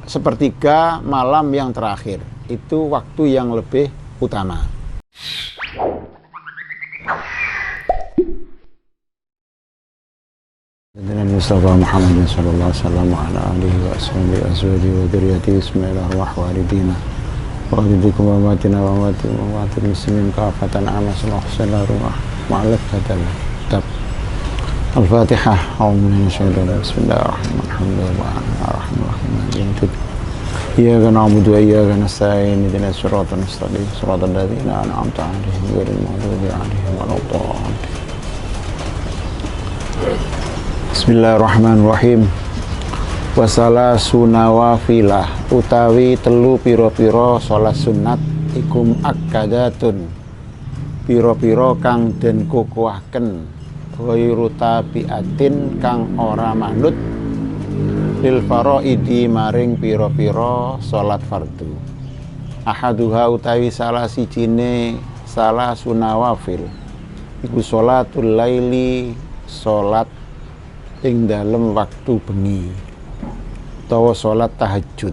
sepertiga malam yang terakhir. Itu waktu yang lebih utama. Nabi Mustafa Muhammad sallallahu alaihi wasallam wa ala alihi wa ashabihi azwajihi wa dzurriyyatihi bismillahirrahmanirrahim. Wa bikum wa matina wa matil muslimin kafatan amas wa sallallahu ma'alaf hadal kitab Al-Fatihah. Bismillahirrahmanirrahim. Iyyaka na'budu wa iyyaka nasta'in ihdinas siratal mustaqim siratal ladzina an'amta 'alaihim ghairil maghdubi 'alaihim waladdallin. Bismillahirrahmanirrahim. Wasala sunawafilah utawi telu piro-piro salat sunat ikum akadatun piro-piro kang den kukuhaken ghairu tabiatin kang ora manut lil faraidi maring piro-piro salat fardu. Ahaduha utawi salah sijine salah sunawafil iku salatul laili salat ing dalem waktu bengi utawa salat tahajud.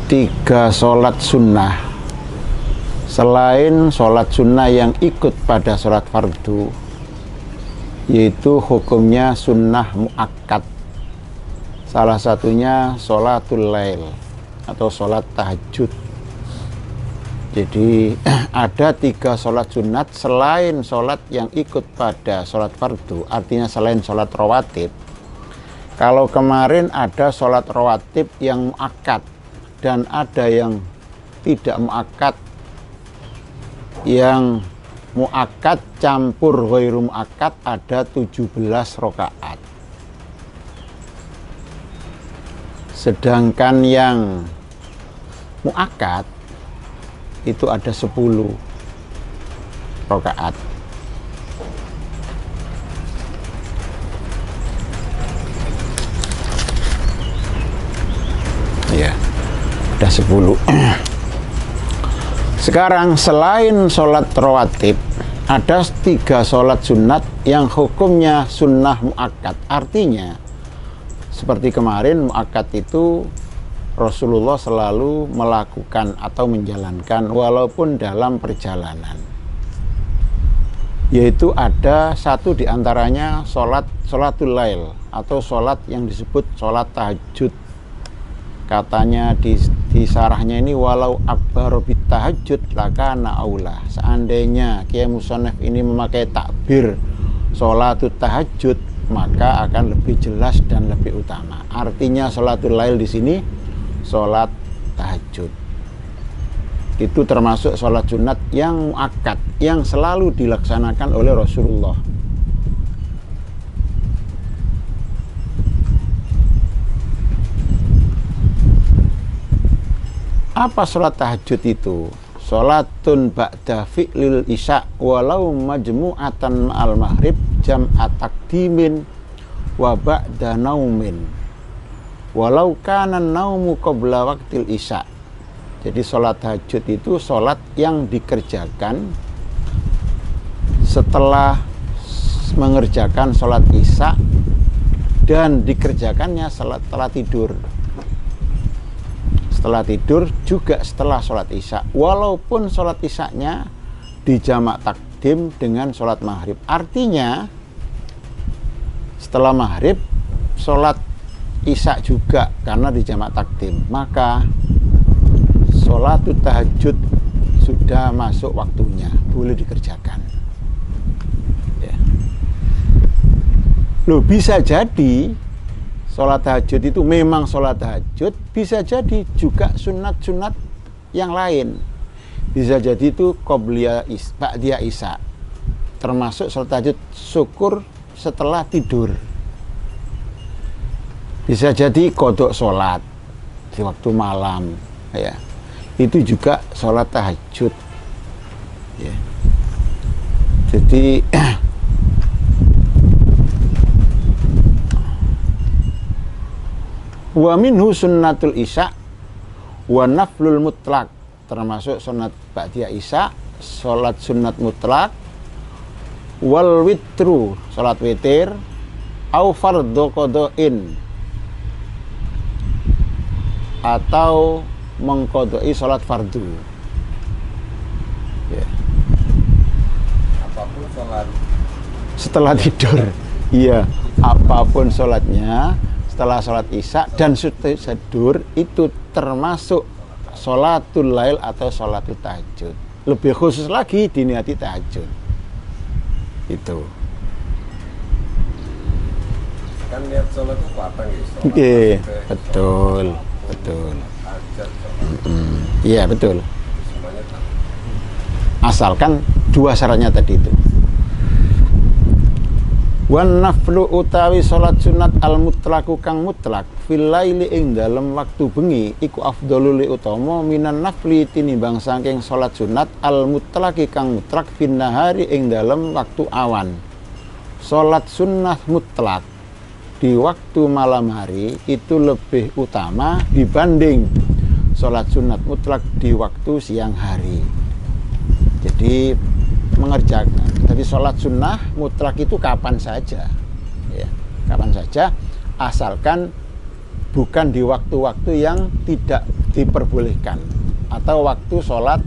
Tiga salat sunnah selain salat sunnah yang ikut pada salat fardu, yaitu hukumnya sunnah muakkad. Salah satunya salatul lail atau salat tahajud. Jadi ada tiga sholat sunat selain sholat yang ikut pada sholat fardu, artinya selain sholat rawatib. Kalau kemarin ada sholat rawatib yang muakkad dan ada yang tidak muakkad, yang muakkad campur ghairu muakkad ada 17 rakaat. Sedangkan yang muakkad itu ada 10 rakaat. Ya, ada 10. Sekarang selain sholat rawatib, ada 3 sholat sunat yang hukumnya sunnah muakkad. Artinya, seperti kemarin muakkad itu Rasulullah selalu melakukan atau menjalankan walaupun dalam perjalanan. Yaitu ada satu diantaranya sholatul lail atau sholat yang disebut sholat tahajud. Katanya di sarahnya ini walau abbarobit tahajud lakana aula. Seandainya Kiai Musonef ini memakai takbir sholatul tahajud, maka akan lebih jelas dan lebih utama. Artinya sholatul lail di sini sholat tahajud itu termasuk sholat sunat yang muakkad yang selalu dilaksanakan oleh Rasulullah. Apa sholat tahajud itu? Sholatun ba'da fi'lil isya walau majmu'atan ma'al maghrib jam'at takdimin wa ba'da naumin walau kana naumu qabla waktil isya. Jadi sholat tahajud itu sholat yang dikerjakan setelah mengerjakan sholat isya dan dikerjakannya setelah tidur. Setelah tidur juga setelah sholat isya, walaupun sholat isyanya dijamak takdim dengan sholat maghrib. Artinya setelah maghrib sholat isya juga karena dijamak takdim, maka sholatul tahajud sudah masuk waktunya, boleh dikerjakan ya. Loh, bisa jadi sholat tahajud itu memang sholat tahajud, bisa jadi juga sunat-sunat yang lain. Bisa jadi itu qobliyah ba'diyah isya, termasuk sholat tahajud syukur setelah tidur. Bisa jadi kodok sholat di waktu malam ya, itu juga sholat tahajud ya. Jadi wa minhu sunnatul isya wa naflul mutlak, termasuk sunat ba'diyah isya, sholat sunat mutlak wal witru salat witir, au fardhu qada'in atau mengkodoi salat fardu. Ya. Apapun sholat Setelah tidur, iya, apapun sholatnya setelah sholat isya dan sudah tidur itu termasuk sholatul lail atau sholatul tahajud. Lebih khusus lagi diniati tahajud. Itu. kan niat sholat itu apa nih? Oke, betul, betul. Hajat sholat. Iya, betul. Semuanya tak. Asalkan dua syaratnya tadi itu. Wan naflu utawi salat sunat al mutlaku kang mutlak fil laili ing dalem waktu bengi iku afdhalu li utama minan nafli tinimbang saking salat sunat al mutlaki kang mutlak fin nahari ing dalem waktu awan. Salat sunnah mutlak di waktu malam hari itu lebih utama dibanding salat sunat mutlak di waktu siang hari. Jadi mengerjakan. Jadi sholat sunnah mutlak itu kapan saja, ya, kapan saja, asalkan bukan di waktu-waktu yang tidak diperbolehkan atau waktu sholat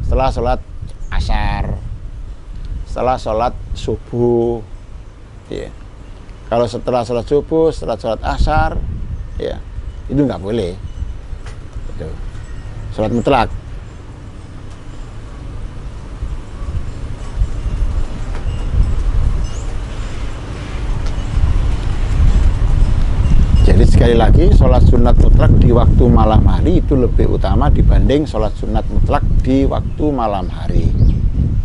setelah sholat asar, setelah sholat subuh, ya. Kalau setelah sholat subuh, setelah sholat asar, ya, itu nggak boleh. Itu sholat mutlak. Jadi sekali lagi sholat sunat mutlak di waktu malam hari itu lebih utama dibanding sholat sunat mutlak di waktu malam hari.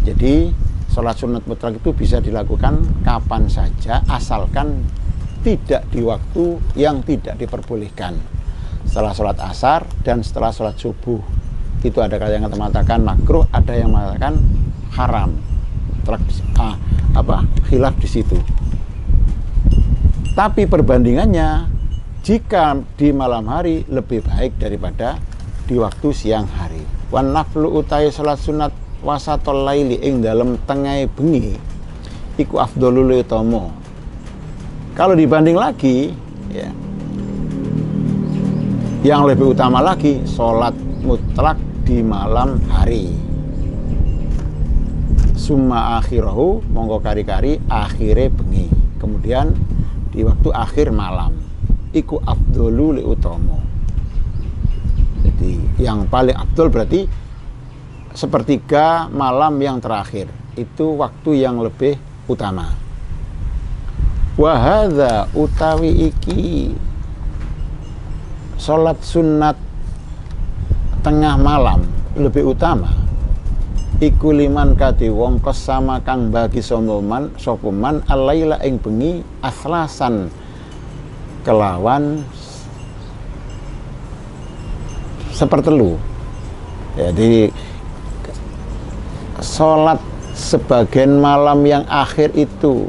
Jadi sholat sunat mutlak itu bisa dilakukan kapan saja asalkan tidak di waktu yang tidak diperbolehkan. Setelah sholat asar dan setelah sholat subuh itu ada yang mengatakan makruh, ada yang mengatakan haram. Khilaf di situ. Tapi perbandingannya jika di malam hari lebih baik daripada di waktu siang hari. Wan naflu utai salat sunat wasatol laili ing dalam tengah bengi iku afdhalul utama. Kalau dibanding lagi, ya, yang lebih utama lagi salat mutlak di malam hari. Summa akhirahu monggo kari-kari akhire bengi. Kemudian di waktu akhir malam iku afdhalu li utama. Jadi yang paling afdol berarti sepertiga malam yang terakhir itu waktu yang lebih utama. Wa hadza utawi iki salat sunat tengah malam lebih utama iku liman kadi wong kesama kang bagi somoman sopuman alaila ing bengi aslasan kelawan sepertelu. Jadi sholat sebagian malam yang akhir itu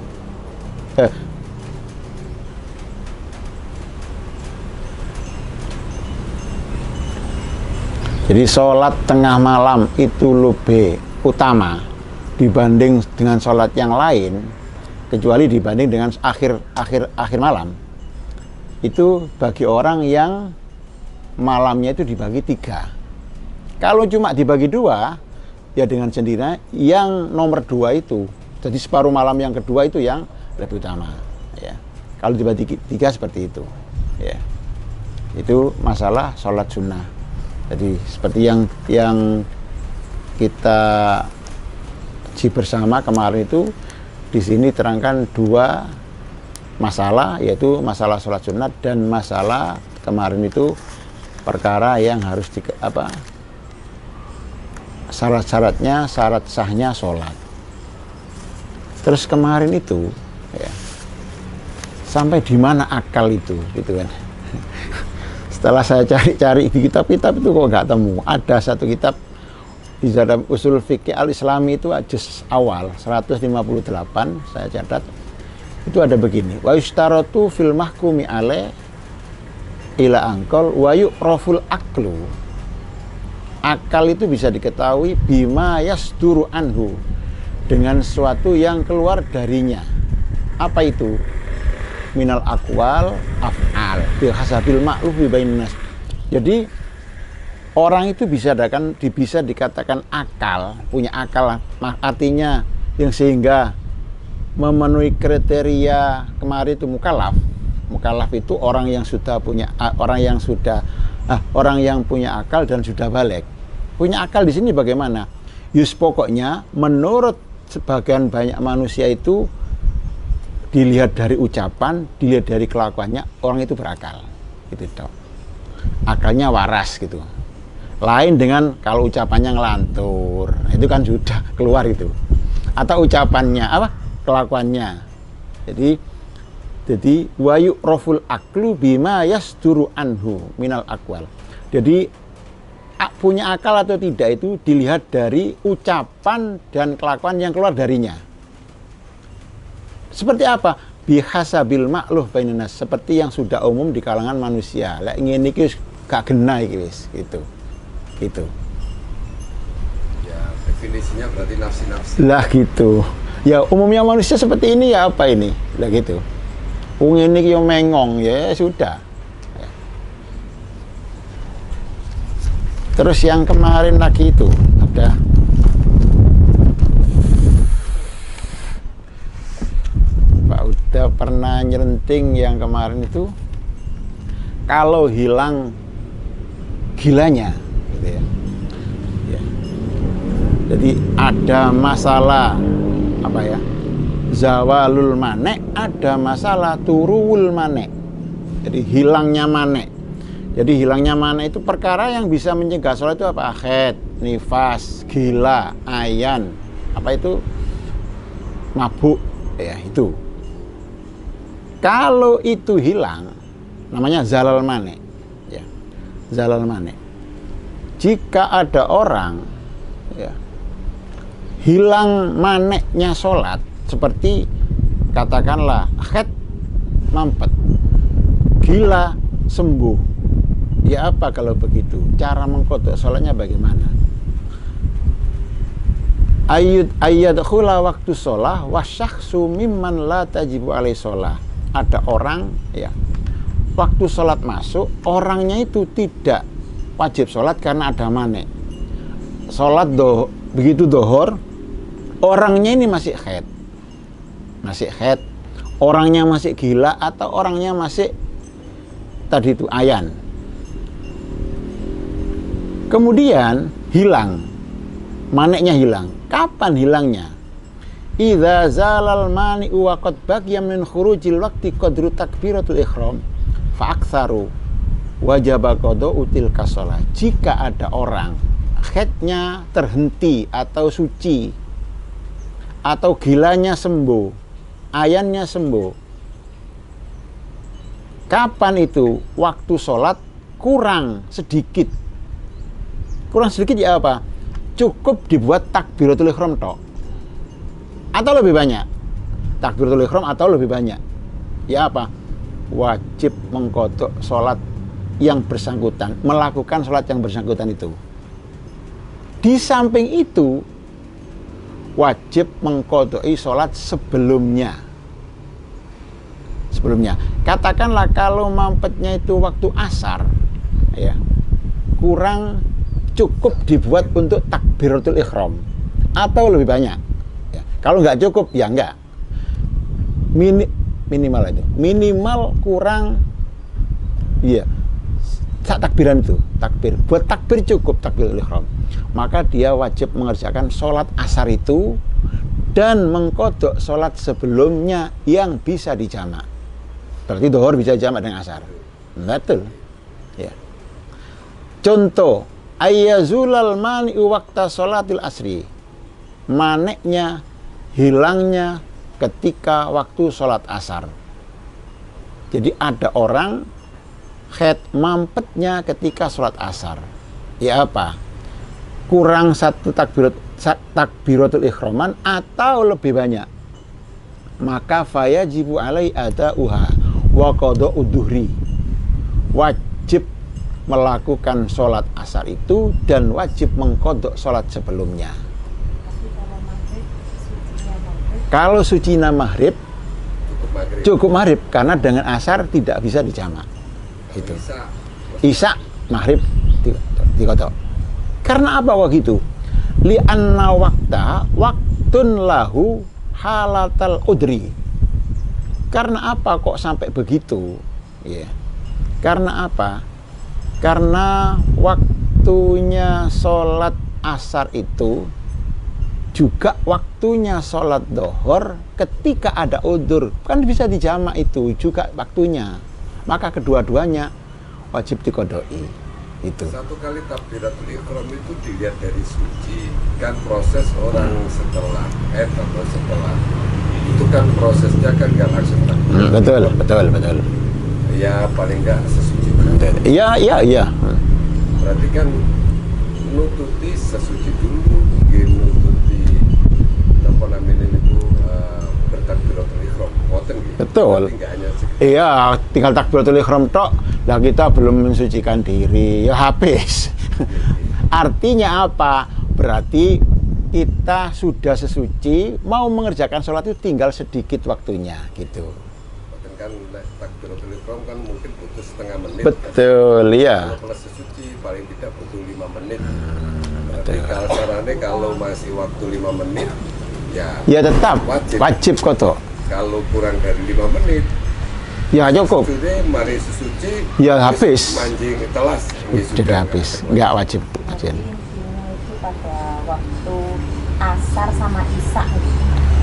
jadi sholat tengah malam itu lebih utama dibanding dengan sholat yang lain, kecuali dibanding dengan akhir malam. Itu bagi orang yang malamnya itu dibagi 3. Kalau cuma dibagi 2, ya dengan sendirinya yang nomor 2 itu, jadi separuh malam yang kedua itu yang lebih utama, ya. Kalau dibagi 3 seperti itu, ya. Itu masalah sholat sunnah. Jadi seperti yang kita uji bersama kemarin itu, di sini terangkan 2 masalah, yaitu masalah sholat sunat dan masalah kemarin itu perkara yang harus syarat-syaratnya, syarat sahnya sholat. Terus kemarin itu, ya, sampai di mana akal itu, gitu kan? Setelah saya cari-cari di kitab-kitab itu kok nggak temu. Ada satu kitab di dalam usul fikih al-islami itu juz awal 158 saya catat. Itu ada begini, wa yustaratu fil mahkumi ale ila angkol wa yu'raful aklu. Akal itu bisa diketahui bima yasduru anhu, dengan sesuatu yang keluar darinya. Apa itu? Minal aqwal af'al bihasabil ma'ruf bi bainan nas. Jadi orang itu bisa dikatakan akal, punya akal, artinya yang sehingga memenuhi kriteria kemarin itu mukallaf. Mukallaf itu orang yang punya akal dan sudah balik. Punya akal di sini bagaimana? Pokoknya menurut sebagian banyak manusia itu dilihat dari ucapan, dilihat dari kelakuannya, orang itu berakal. Gitu toh. Akalnya waras gitu. Lain dengan kalau ucapannya ngelantur, itu kan sudah keluar itu. Atau ucapannya kelakuannya. Jadi wa yu'raful aqlu bima yasduru anhu minal aqwal. Jadi punya akal atau tidak itu dilihat dari ucapan dan kelakuan yang keluar darinya. Seperti apa? Bihasabil ma'luf bainan nas, seperti yang sudah umum di kalangan manusia. Lek ngene iki gak genah iki wis, gitu. Gitu. Ya, definisinya berarti nafsi-nafsi. Lah gitu. Ya umumnya manusia seperti ini ya apa ini? Lah gitu. Wong ngene iki yo mengong ya sudah. Ya. Terus yang kemarin lagi itu ada udah pernah nyelenting yang kemarin itu kalau hilang gilanya gitu ya. Ya. Jadi ada masalah zawalul manek, ada masalah turuwul manek. Jadi hilangnya manek. Jadi hilangnya manek itu perkara yang bisa mencegah sholat itu apa? Haid, nifas, gila, ayan, mabuk ya itu. Kalau itu hilang, namanya zalal manek. Ya, zalal manek. Jika ada orang ya, hilang maneknya sholat, seperti katakanlah haid mampet, gila sembuh. Ya apa kalau begitu? Cara mengkodok sholatnya bagaimana? Ayyadkhula waktu sholah wasyakhsu mimman la tajibu alaihi sholah. Ada orang ya, waktu sholat masuk, orangnya itu tidak wajib sholat karena ada manek. Sholat begitu dohor, orangnya ini masih haid, orangnya masih gila, atau orangnya masih tadi itu ayan. Kemudian hilang, maneknya hilang. Kapan hilangnya? Idza zalal mani'u wa qad baqiya min khurujil waqti qadru takbiratul ihram fa aktsaru wajaba qada'u tilka shalah. Jika ada orang haidnya terhenti atau suci, atau gilanya sembuh, ayannya sembuh, kapan itu? Waktu sholat kurang sedikit ya apa? Cukup dibuat takbiratul ihram tok, atau lebih banyak takbiratul ihram, atau lebih banyak ya apa? Wajib mengkodok sholat yang bersangkutan, melakukan sholat yang bersangkutan itu. Di samping itu wajib mengkodoi sholat sebelumnya. Katakanlah kalau mampetnya itu waktu asar ya, kurang, cukup dibuat untuk takbiratul ihram, atau lebih banyak ya. Kalau nggak cukup ya nggak, minimal kurang ya, takbiran itu, buat takbir cukup takbiratul ihram, maka dia wajib mengerjakan sholat asar itu dan mengkodok sholat sebelumnya yang bisa dijamak. Berarti dohor bisa jamak dengan asar, betul ya. Contoh, ayyazulal mani'u waqta sholatil asri, maneknya hilangnya ketika waktu sholat asar. Jadi ada orang haid mampetnya ketika sholat asar, ya apa? Kurang satu takbiratul ihraman atau lebih banyak, maka fayajibu alai ada'uha wa qada'u dhuhri, wajib melakukan sholat asar itu dan wajib mengkodok sholat sebelumnya. Kalau sucina maghrib cukup maghrib. cukup maghrib, karena dengan asar tidak bisa dijamak. Gitu. Isya maghrib dikodok. Karena apa begitu? Li'anna waktun lahu halatal udri. Karena apa kok sampai begitu? Ya. Karena apa? Karena waktunya sholat asar itu juga waktunya sholat dohor ketika ada udzur. Kan bisa dijamak itu juga waktunya. Maka kedua-duanya wajib dikodoi. Itu. Satu kali takbiratul ihram itu dilihat dari suci. Kan proses orang setelah atau setelah itu kan prosesnya kan nggak langsung takbir. Betul. Ya paling nggak sesuci. Iya. Berarti kan nututi sesuci dulu, mungkin nututi apa namanya itu bertakbiratul ihram. Boten gitu. Betul. Berarti nggak hanya sekedar. Iya, tinggal takbiratul ihram tok. Lah kita belum mensucikan diri, ya habis. Artinya apa? Berarti kita sudah sesuci, mau mengerjakan sholat itu tinggal sedikit waktunya, gitu. Bahkan kan takbiratul ihram kan mungkin butuh setengah menit. Betul, kan? ya. Kalau kelas sesuci paling tidak butuh 5 menit. Betul. Berarti kalau sarannya kalau masih waktu 5 menit, ya. Ya tetap wajib kodok. Kalau kurang dari 5 menit, Ya cukup. sudah mari sesuci. Ya terus habis. Mancing telas. Ya Sudah habis, nggak wajib. Jadi intinya itu pada waktu asar sama isya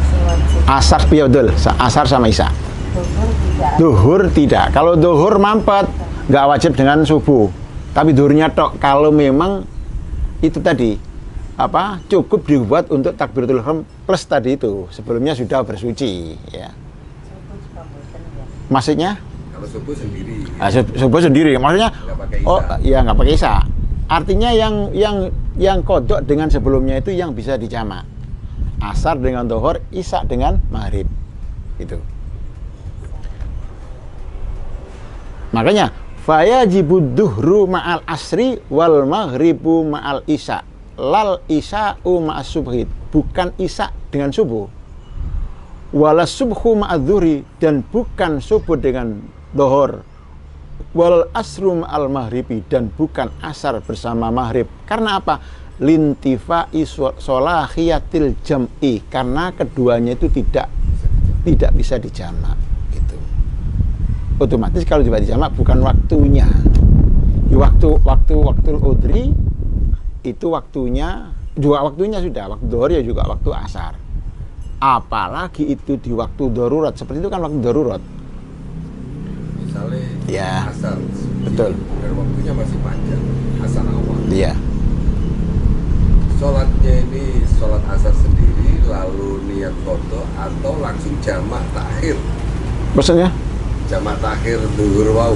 sing wajib. Asar ya betul, asar sama isya. Zuhur tidak. Duhur tidak. Kalau duhur mampet, nggak wajib dengan subuh. Tapi duhurnya tok. Kalau memang itu tadi apa cukup dibuat untuk takbiratul ihram plus tadi itu sebelumnya sudah bersuci, ya. Zuhur juga boten ya. Maksudnya? Kalau subuh sendiri. Subuh sendiri. Maksudnya? Nggak pakai isya. Oh, ya nggak pakai isya. Artinya yang kodok dengan sebelumnya itu yang bisa dijamak. Asar dengan dohor, isya dengan maghrib. Itu. Makanya fayajibud duhru ma'al asri wal maghribu ma'al isya. Lal isya'u ma'as subhi. Bukan isya dengan subuh. Wala subhu ma'adzuhri, dan bukan subuh dengan dohor. Wal asru ma'al maghribi, dan bukan asar bersama maghrib. Karena apa? Lintifa'i solahiyatil jam'i, karena keduanya itu tidak bisa dijamak gitu. Otomatis kalau tidak dijamak bukan waktunya. Waktu udri itu waktunya sudah waktu dohor, ya juga waktu asar. Apalagi itu di waktu darurat, seperti itu kan waktu darurat. Misalnya Ya, asar. betul. Dan waktunya masih panjang. Asar awal. Iya. Sholatnya ini sholat asar sendiri, lalu niat qadha atau langsung jamak takhir. Maksudnya? Jamak takhir duhur wau.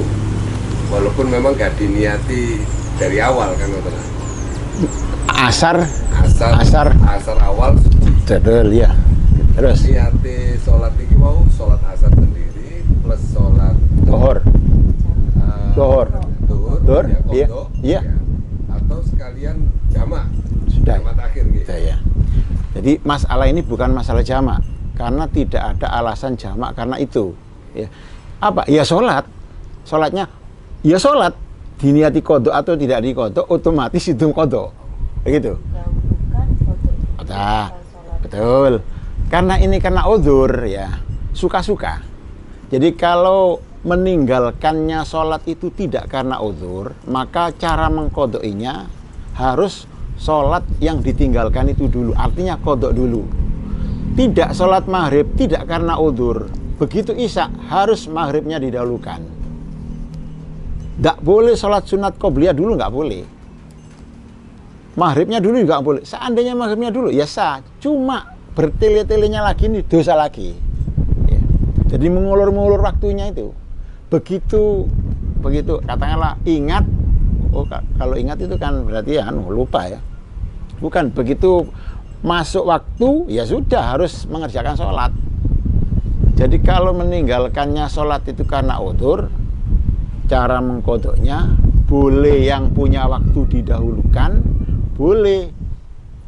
Walaupun memang gak diniati dari awal kan, Asar asar awal suci. betul, ya. Terus Niati sholat ini wau, sholat asar sendiri plus sholat dohor. Dohor. Duhur, Iya. qadha, Iya. ya. Atau sekalian jamak. Sudah. Jamak takhir gitu. Ya. Jadi masalah ini bukan masalah jamak, karena tidak ada alasan jamak karena itu. Ya. Apa? Ya sholatnya, ya sholat diniati kodok atau tidak dikodok, otomatis hitung kodok, begitu. Dahulukan kodok. Nah, betul. Karena udzur, ya suka-suka. Jadi kalau meninggalkannya sholat itu tidak karena udzur, maka cara mengkodokinya harus sholat yang ditinggalkan itu dulu. Artinya kodok dulu. Tidak sholat maghrib, tidak karena udzur. Begitu isya, harus maghribnya didahulukan. Tidak boleh sholat sunat qobliyah dulu, nggak boleh. Maghribnya dulu juga nggak boleh. Seandainya maghribnya dulu, ya sah. Cuma bertele-telenya lagi ini dosa lagi. Ya. Jadi mengulur-ngulur waktunya itu. Begitu katakanlah ingat. Oh, kalau ingat itu kan berarti ya lupa ya. Bukan, begitu masuk waktu ya sudah harus mengerjakan sholat. Jadi kalau meninggalkannya sholat itu karena udzur, cara mengkodoknya boleh yang punya waktu didahulukan, boleh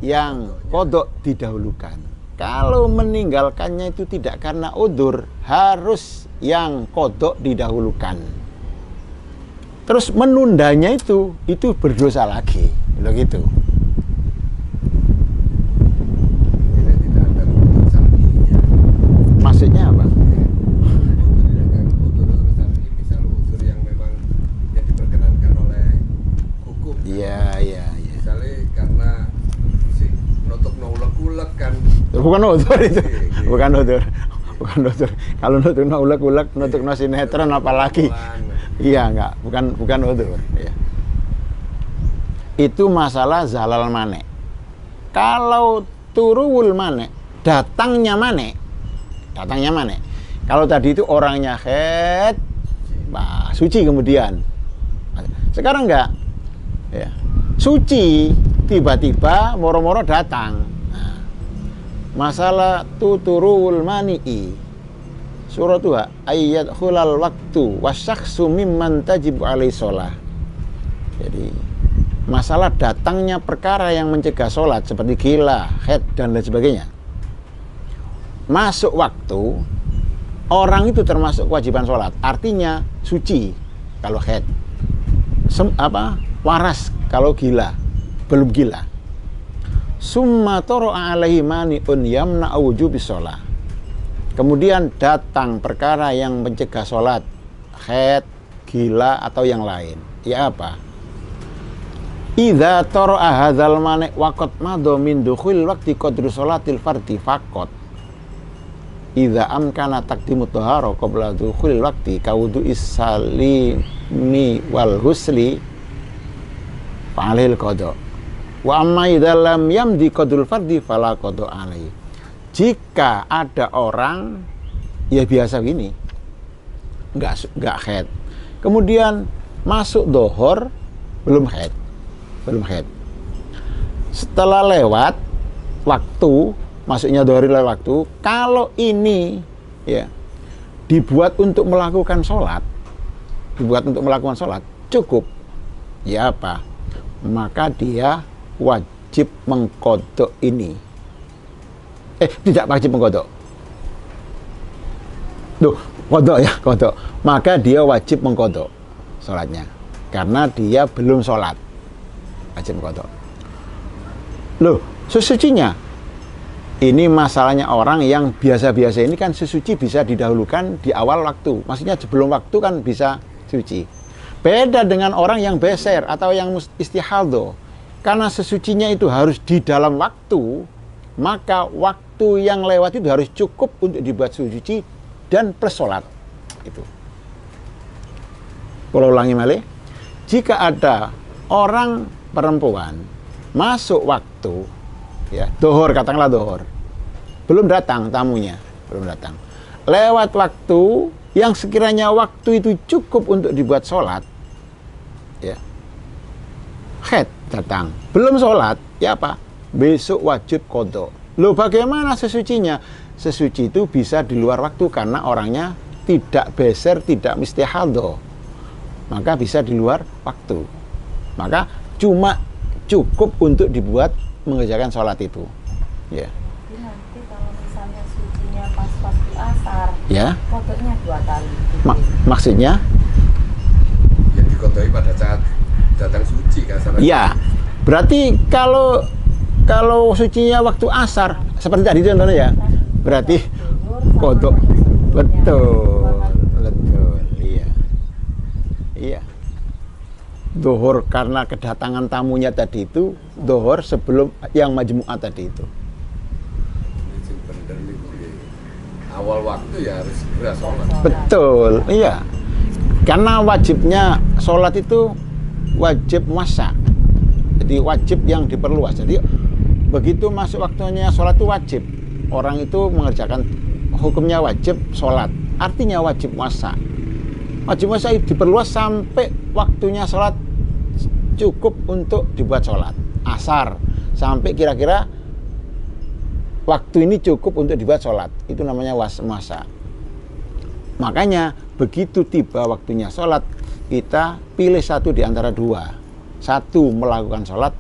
yang kodok didahulukan. Kalau meninggalkannya itu tidak karena udzur, harus yang kodok didahulukan. Terus menundanya itu berdosa lagi, begitu. Ini tidak ada unsur syar'inya. Maksudnya apa? Unsur syar'i, misal unsur yang memang yang diperkenankan oleh hukum. Iya. Misalnya karena si nutup ulek-ulek kan. Bukan udzur itu, Iya. bukan udzur. Kalau nutuk ulek-ulek, nutuk sinetron apalagi? Iya, enggak, bukan udzur. Ya. Itu masalah zalal mane. Kalau turuwul mane, datangnya mane. Kalau tadi itu orangnya khed, suci kemudian. Sekarang enggak. Ya. Suci, tiba-tiba moro-moro datang. Nah, masalah turuwul mani'i. Surah 2 ayat khulal waktu wasyaksu mimman tajibu alaihi sholah. Jadi masalah datangnya perkara yang mencegah sholat seperti gila, haid dan lain sebagainya. Masuk waktu, orang itu termasuk kewajiban sholat. Artinya suci kalau haid, waras kalau gila, belum gila. Summa toro'a alaihi mani'un yamna'u wujubis sholah. Kemudian datang perkara yang mencegah sholat, haid, gila, atau yang lain. Ya apa? Idza tara'a hadzal mani' waqad madha min dukhul waqti qadru sholatil fardhi faqat. Idza amkana taqdimu thahara qabla dukhul waqti kawudu isalimi wal husli fa'alil qada. Wa amma idza lam yamdi qadrul fardhi fala qada alaihi. Jika ada orang ya biasa gini, nggak haid, kemudian masuk dohor belum haid, setelah lewat waktu, masuknya dohor lewat waktu, kalau ini ya dibuat untuk melakukan sholat, cukup, ya apa? Maka dia wajib mengkodok ini. Tidak wajib mengkodok. Kodok. Maka dia wajib mengkodok sholatnya. Karena dia belum sholat. Wajib mengkodok. Sesucinya. Ini masalahnya orang yang biasa-biasa ini kan sesuci bisa didahulukan di awal waktu. Maksudnya sebelum waktu kan bisa suci. Beda dengan orang yang beser atau yang istihadho. Karena sesucinya itu harus di dalam waktu, maka waktu yang lewat itu harus cukup untuk dibuat suci dan plus sholat. Itu. Kalau ulangi malih, jika ada orang perempuan masuk waktu, ya dohor, katakanlah dohor, belum datang tamunya, lewat waktu yang sekiranya waktu itu cukup untuk dibuat sholat, ya, haid datang, belum sholat, ya apa? Besok wajib kodok. Bagaimana sesucinya? Sesuci itu bisa di luar waktu karena orangnya tidak beser, tidak mistihadho. Maka bisa di luar waktu. Maka cuma cukup untuk dibuat mengerjakan sholat itu. Ya. Jadi nanti kalau misalnya sucinya pas waktu asar, Ya. kodoknya 2 kali. Maksudnya? Yang dikodoi pada saat datang suci kan? Ya. Berarti kalau sucinya waktu asar seperti tadi contohnya ya, berarti kodok. Betul, iya. Dohor karena kedatangan tamunya tadi itu, dohor sebelum yang majmu'ah tadi itu. Bener itu di awal waktu ya harus segera sholat. Betul, iya. Karena wajibnya sholat itu wajib muasa. Jadi wajib yang diperluas. Jadi begitu masuk waktunya sholat itu wajib. Orang itu mengerjakan hukumnya wajib sholat. Artinya wajib muasa. Wajib muasa itu diperluas sampai waktunya sholat cukup untuk dibuat sholat. Asar. Sampai kira-kira waktu ini cukup untuk dibuat sholat. Itu namanya muasa. Makanya begitu tiba waktunya sholat, kita pilih satu di antara dua. Satu, melakukan sholat.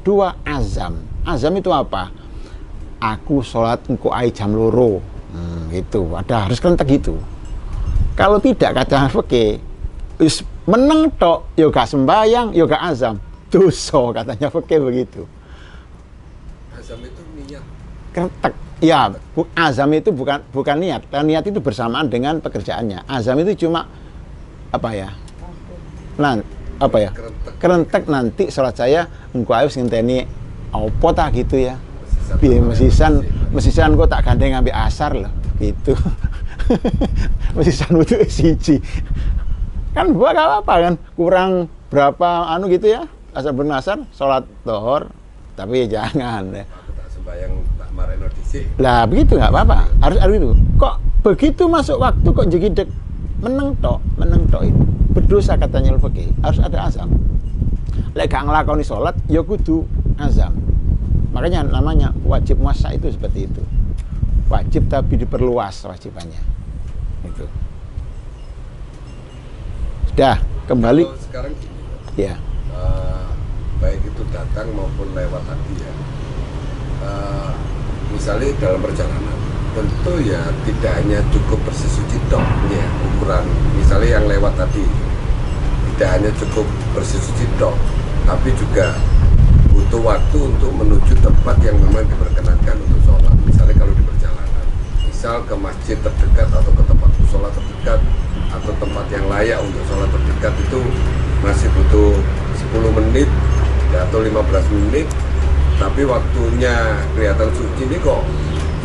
Dua, azam. Azam itu apa? aku sholat engko ai jam loro. Gitu. Ada harus kerentek gitu. Kalau tidak kata fikih, wis meneng tok, yo gak sembayang, yo gak azam. Dosa katanya fikih begitu. Azam itu niat. Kerentek. Ya, azam itu bukan niat. Niat itu bersamaan dengan pekerjaannya. Azam itu cuma apa ya? Apa ya? Kerentek nanti sholat saya engko ae wis ngenteni apa ta gitu ya. Piye mesisan kok tak gandeng ngambil asar loh gitu. Mesisan wudu siji. Kan buat apa kan? Kurang berapa anu gitu ya? Asar bernasar sholat dohor tapi jangan ya. Aku tak sembayang tak mareno dhisik. Lah begitu nggak apa-apa. Harus itu. Kok begitu masuk waktu kok jegidek meneng tok itu. Berdosa katanya fikih. Harus ada azam. Lek gak nglakoni salat ya kudu azam. Makanya namanya wajib muasa itu seperti itu. Wajib tapi diperluas wajibannya. Itu. Sudah kembali. Kalau sekarang gini, Ya. baik itu datang maupun lewat tadi ya. Misalnya dalam perjalanan, tentu ya tidak hanya cukup bersih suci tok ya ukuran. Misalnya yang lewat tadi tidak hanya cukup bersih suci tok, tapi juga butuh waktu untuk menuju tempat yang memang diperkenankan untuk sholat. Misalnya kalau di perjalanan, misal ke masjid terdekat atau ke tempat sholat terdekat atau tempat yang layak untuk sholat terdekat itu masih butuh 10 menit ya, atau 15 menit, tapi waktunya kelihatan suci ini kok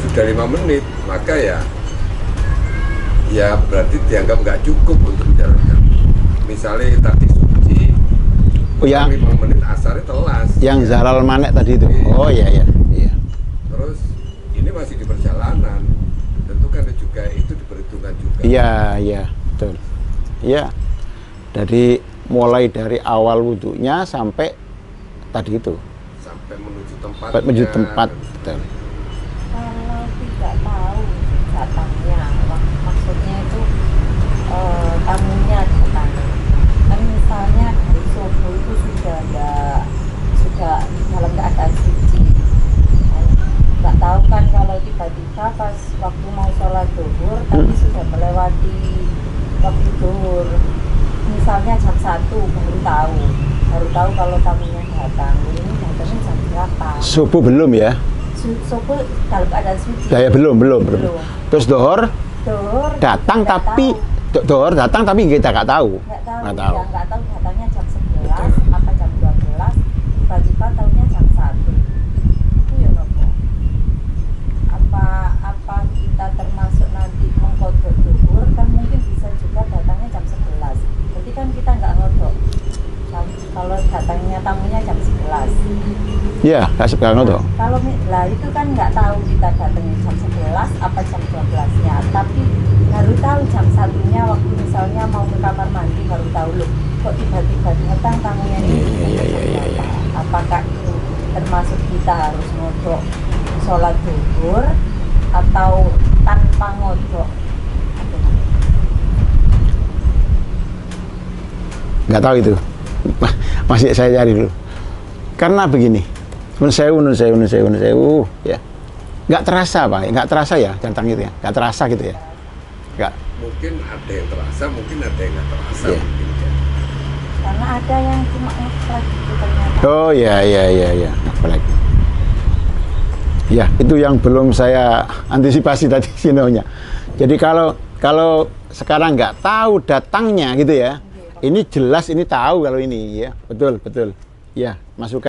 sudah 5 menit, maka ya berarti dianggap nggak cukup untuk menjalankan. Misalnya tadi suci, Oh ya, 5 menit asarnya telas. yang Zalal Manek tadi itu. Oh iya. Terus ini masih di perjalanan, tentu kan juga itu diperhitungkan juga. Iya, betul. Iya. Dari mulai dari awal wudhunya sampai tadi itu. Sampai menuju tempat. Menuju tempat. Betul. Kalau tidak tahu datangnya, maksudnya itu tamunya datang. Kan misalnya hari subuh itu sudah dalam keadaan suci. Nggak tahu kan kalau tiba-tiba pas waktu mau sholat zuhur tapi sudah melewati waktu zuhur. Misalnya jam 1 baru tahu kalau tamunya datang. Ini datangnya jam berapa? Subuh belum ya? Subuh dalam keadaan suci. Ya belum. Terus dohor Zuhur datang nggak tapi tahu. dohor datang tapi kita nggak tahu. Nggak tahu datangnya jam 11 apa jam 12, tiba-tiba tahunya jam 1. Itu ya Nopo. Apa kita termasuk nanti mengkodok zuhur kan mungkin bisa juga datangnya jam 11. Berarti kan kita nggak ngodok. Kalau datangnya tamunya jam 11. Iya, nggak ngodok. Kalau lah itu kan nggak tahu kita datangnya jam 11 apa jam 12-nya, tapi baru tahu jam 1-nya waktu misalnya mau ke kamar mandi baru tahu loh kok tiba-tiba datang tamunya ini. Iya. Apakah itu termasuk kita harus ngodok sholat zuhur atau tanpa ngodok? Nggak tahu itu. Masih saya cari dulu. Karena begini, nun sewu, ya. Nggak terasa Pak, nggak terasa ya datang itu ya, nggak terasa gitu ya. Nggak. Mungkin ada yang terasa, mungkin ada yang nggak terasa. Iya. Mungkin, ya. Karena ada yang cuma ngeflag gitu ternyata. Oh iya. Apalagi. Ya, itu yang belum saya antisipasi tadi sinonya. Jadi kalau sekarang nggak tahu datangnya gitu ya, ini jelas ini tahu kalau ini ya, betul. Ya, masukan